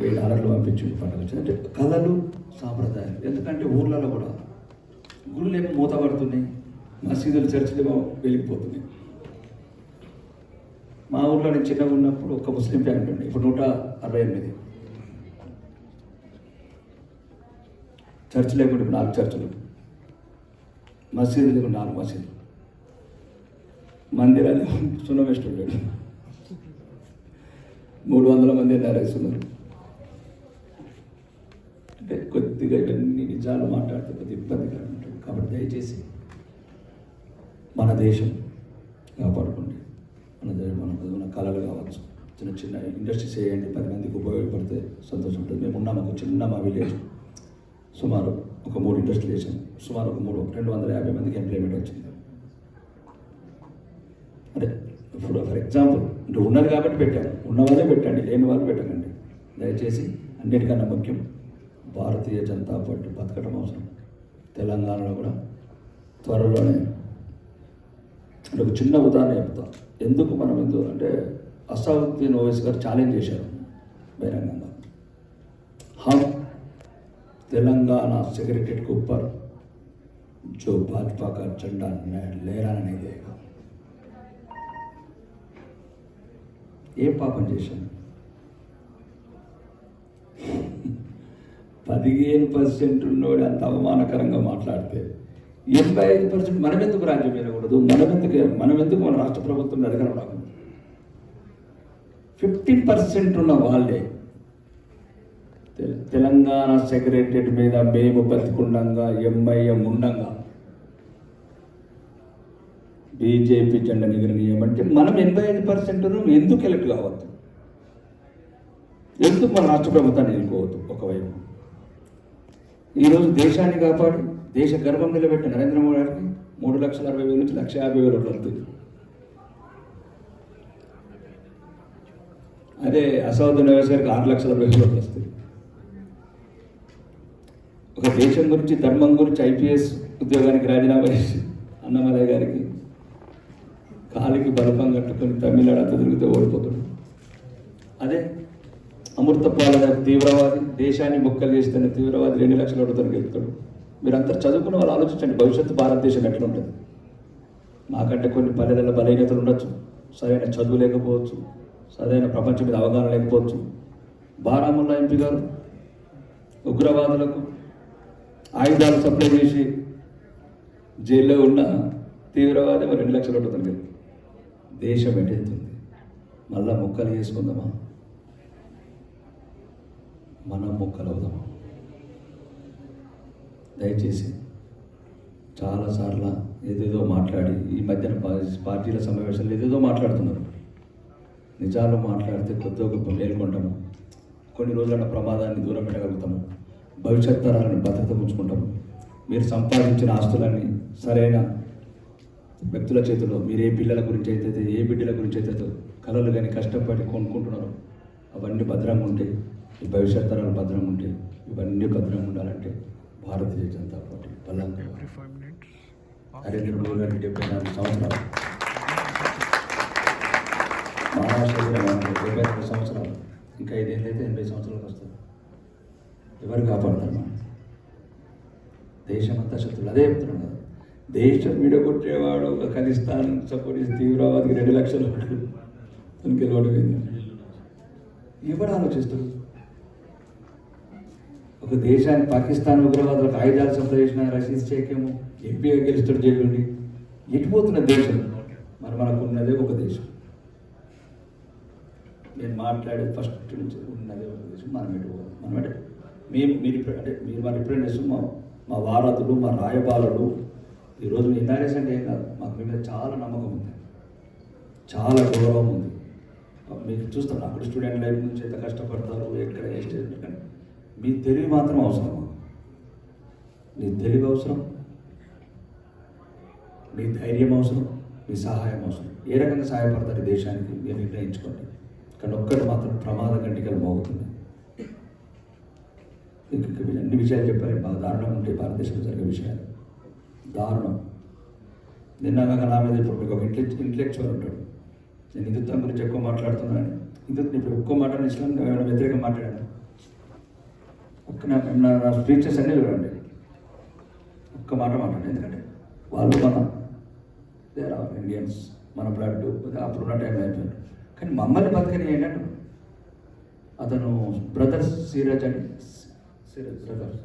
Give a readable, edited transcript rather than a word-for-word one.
$1000 పంపించింది పండుగ వచ్చింది. అంటే కళలు సాంప్రదాయాలు. ఎందుకంటే ఊర్లలో కూడా గుళ్ళు ఏమో మూతపడుతున్నాయి, మసీదులు చర్చిలు ఏమో వెలిగిపోతున్నాయి. మా ఊర్లో నేను చిన్నగా ఉన్నప్పుడు ఒక ముస్లిం ఫ్యామిలీ ఉండే, ఇప్పుడు 168 చర్చిలు లేకుండా 4 చర్చిలు, మసీదులు లేకుండా 4 మసీదులు, మందిరాలు సున్నమేస్ట్ ఉండేది. 300 మంది నేరేస్తున్నారు. అంటే కొద్దిగా ఇవన్నీ నిజాలు మాట్లాడితే కొద్దిగా ఇబ్బందికరంగా ఉంటుంది. కాబట్టి దయచేసి మన దేశం కాపాడుకోండి. మన కళలు కావచ్చు, చిన్న చిన్న ఇండస్ట్రీస్ చేయండి, 10 మందికి ఉపయోగపడితే సంతోషం ఉంటుంది. మేము ఉన్నాము ఒక చిన్న మా విలేజ్, సుమారు ఒక 3 ఇండస్ట్రీలు చేసాము, సుమారు ఒక 250 మందికి ఎంప్లాయ్మెంట్ వచ్చింది. అంటే ఇప్పుడు ఫర్ ఎగ్జాంపుల్ అంటే ఉన్నది కాబట్టి పెట్టాము, ఉన్న వాళ్ళే పెట్టండి, లేని వాళ్ళు పెట్టకండి. దయచేసి అన్నిటికన్నా ముఖ్యం భారతీయ జనతా పార్టీ బతకడం అవసరం. తెలంగాణలో కూడా త్వరలోనే అంటే ఒక చిన్న ఉదాహరణ చెప్తా. ఎందుకు అంటే అసదుద్దీన్ ఓవైసీ గారు ఛాలెంజ్ చేశారు బహిరంగంగా, हम तेलंगाना सेक्रेटरीट के ऊपर जो भाजपा का झंडा लहराना नहीं देगा. ఏ పాపం చేశాను? 15% ఉన్నోడు అంత అవమానకరంగా మాట్లాడితే 85% మనమెందుకు రాజ్యం వినకూడదు? మనమెందుకు మన రాష్ట్ర ప్రభుత్వం అధికారం రాకూడదు? 15% ఉన్న వాళ్ళే తెలంగాణ సెక్రటరియట్ మీద మేము బతికుండంగా, ఎంఐఎం ఉండంగా బీజేపీ జెండా ఎగరనీయమంటే మనం 85% ఎందుకు ఎలక్ట్ కావద్దు? ఎందుకు మన రాష్ట్ర ప్రభుత్వాన్ని ఎన్నుకోవద్దు? ఒకవైపు ఈరోజు దేశాన్ని కాపాడి దేశ గర్వం నిలబెట్టిన నరేంద్ర మోడీ గారికి 3,60,000 నుంచి 1,50,000 వస్తుంది. అదే అసదుద్దీన్ ఓవైసీ గారికి 6,60,000 వస్తుంది. ఒక దేశం గురించి, ధర్మం గురించి ఐపీఎస్ ఉద్యోగానికి రాజీనామా చేసి అన్నమలయ్య గారికి కాలికి బలపం కట్టుకొని తమిళనాడు అంతా తిరిగితే ఓడిపోతాడు. అదే అమృతపాల తీవ్రవాది, దేశాన్ని ముక్కలు చేస్తున్న తీవ్రవాది 2 లక్షల ఓటుతో గెలుపుతాడు. మీరంతా చదువుకున్న వాళ్ళు ఆలోచించండి, భవిష్యత్తు భారతదేశం ఎట్లా ఉంటుంది? మాకంటే కొన్ని పల్లెల బలహీనతలు ఉండొచ్చు, సరైన చదువు లేకపోవచ్చు, సరైన ప్రపంచం మీద అవగాహన లేకపోవచ్చు. బారాముల్లా ఎంపీ గారు ఉగ్రవాదులకు ఆయుధాలు సప్లై చేసి జైల్లో ఉన్న తీవ్రవాది 2 లక్షల ఓటుతో గెలుపు. దేశం ఎటెళ్తుంది? మళ్ళా ముక్కలు చేసుకుందామా? మనం ముక్కలు అవుదామా? దయచేసి చాలాసార్లు ఏదేదో మాట్లాడి ఈ మధ్యన పార్టీల సమావేశాలు ఏదేదో మాట్లాడుతున్నారు. నిజాలు మాట్లాడితే కొద్దిగా గొప్ప మేల్కొంటాము, కొన్ని రోజుల ప్రమాదాన్ని దూరం పెట్టగలుగుతాము, భవిష్యత్ తరాలను భద్రత ఉంచుకుంటాము. మీరు సంపాదించిన ఆస్తులన్నీ సరైన వ్యక్తుల చేతిలో, మీరు ఏ పిల్లల గురించి అయితే, ఏ బిడ్డల గురించి అయితే కళలు కానీ కష్టపడి కొనుక్కుంటున్నారో అవన్నీ భద్రంగా ఉంటాయి. ఈ భవిష్యత్ తరాలు భద్రంగా ఉంటాయి. ఇవన్నీ భద్రంగా ఉండాలంటే భారతీయ జనతా పార్టీ బలంగా నరేంద్ర మోడీ గారికి 74 సంవత్సరాలు, మహారాష్ట్ర 72 సంవత్సరాలు, ఇంకా 5 ఏళ్ళు అయితే 80 సంవత్సరాలకు వస్తుంది. ఎవరు కాపాడతారు? మనం దేశం అంతా శత్రువులు. అదే చెప్తున్నాను కదా, దేశం విడగొట్టేవాడు ఒక ఖలిస్తాన్ సపోర్ట్ చేసి తీవ్రవాదికి 2 లక్షల ఓట్లు తనకి ఓడిపోయింది. ఎవరు ఆలోచిస్తారు? ఒక దేశాన్ని పాకిస్తాన్ ఉగ్రవాదులకు ఆయుధాలు సప్లై చేసిన రషీద్ షేఖేమో ఎంపీగా గెలుస్తాడు జైలు నుండి. ఎటుపోతున్న దేశం? మనకు ఉన్నదే ఒక దేశం. నేను మాట్లాడేది ఫస్ట్ నుంచి ఉన్నదే ఒక దేశం. మనం ఎటుపోవాలి? మనం అంటే మీరు మా రిప్రజెంటేటివ్స్, మా వారధులు, మా రాయబారులు. ఈరోజు మీ ఎన్ఆర్ఎస్ అంటే ఏం కాదు, మాకు మీ మీద చాలా నమ్మకం ఉంది, చాలా గౌరవం ఉంది. మీకు చూస్తాను అక్కడ స్టూడెంట్ లైఫ్ నుంచి ఎంత కష్టపడతారు, ఎక్కడ ఏ స్టేజ్, కానీ మీ తెలివి మాత్రం అవసరం. మీ తెలివి అవసరం, మీ ధైర్యం అవసరం, మీ సహాయం అవసరం. ఏ రకంగా సహాయపడతారు దేశానికి మీరు నిర్ణయించుకోండి. కానీ ఒక్కటి మాత్రం ప్రమాద గంటికలు మోగుతుంది. అన్ని విషయాలు చెప్పారు, బాగా దారుణం ఉంటాయి భారతదేశంలో జరిగే విషయాలు, దారుణం. నిన్నగా నా మీద ఇప్పుడు మీకు ఒక ఇంటలెక్చువల్ ఉంటాడు, నేను హిందుత్వం గురించి ఎక్కువ మాట్లాడుతున్నాను, హిందుత్వం ఇప్పుడు ఎక్కువ మాట్లాడిన ఇస్లాం ఏమైనా వ్యతిరేకంగా మాట్లాడాను, నా స్పీచెస్ అన్నీ చూడండి, ఒక్క మాట మాట్లాడండి. ఎందుకంటే వాళ్ళు దేర్ ఆర్ ఇండియన్స్, మన బ్లడ్ అప్పుడున్న టైంలో అయిపోయారు. కానీ మమ్మల్ని బతకని ఏంటంటే అతను బ్రదర్స్ సిరాజ్ అని, సిరాజ్ బ్రదర్స్